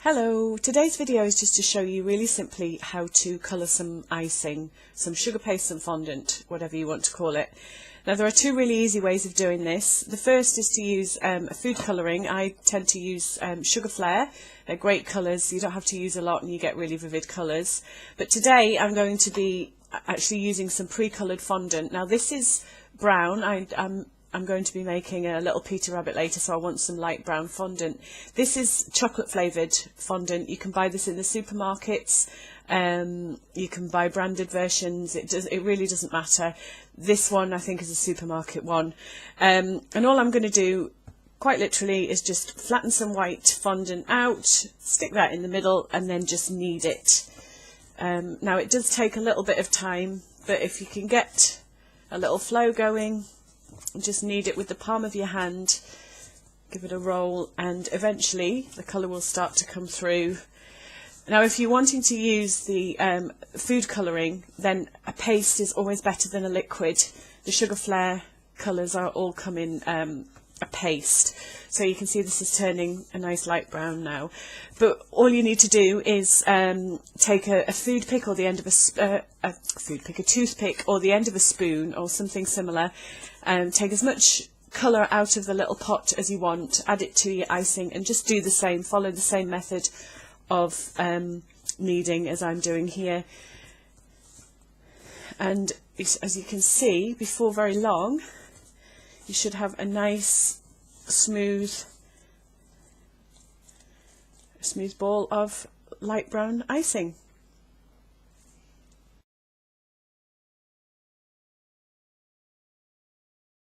Hello, today's video is just to show you really simply how to colour some icing, some sugar paste, some fondant, whatever you want to call it. Now there are two really easy ways of doing this. The first is to use a food colouring. I tend to use Sugar Flare. They're great colours, you don't have to use a lot and you get really vivid colours. But today I'm going to be actually using some pre-coloured fondant. Now this is brown. I'm going to be making a little Peter Rabbit later, so I want some light brown fondant. This is chocolate flavoured fondant. You can buy this in the supermarkets. You can buy branded versions. It really doesn't matter. This one I think is a supermarket one. And all I'm going to do, quite literally, is just flatten some white fondant out, stick that in the middle, and then just knead it. Now it does take a little bit of time, but if you can get a little flow going, just knead it with the palm of your hand, give it a roll, and eventually the colour will start to come through. Now if you're wanting to use the food colouring, then a paste is always better than a liquid. The Sugar Flare colours are all come in a paste, so you can see this is turning a nice light brown now. But all you need to do is take a food pick or the end of a toothpick or the end of a spoon or something similar, and take as much colour out of the little pot as you want, add it to your icing, and just do the same, follow the same method of kneading as I'm doing here. And as you can see, before very long you should have a nice smooth ball of light brown icing.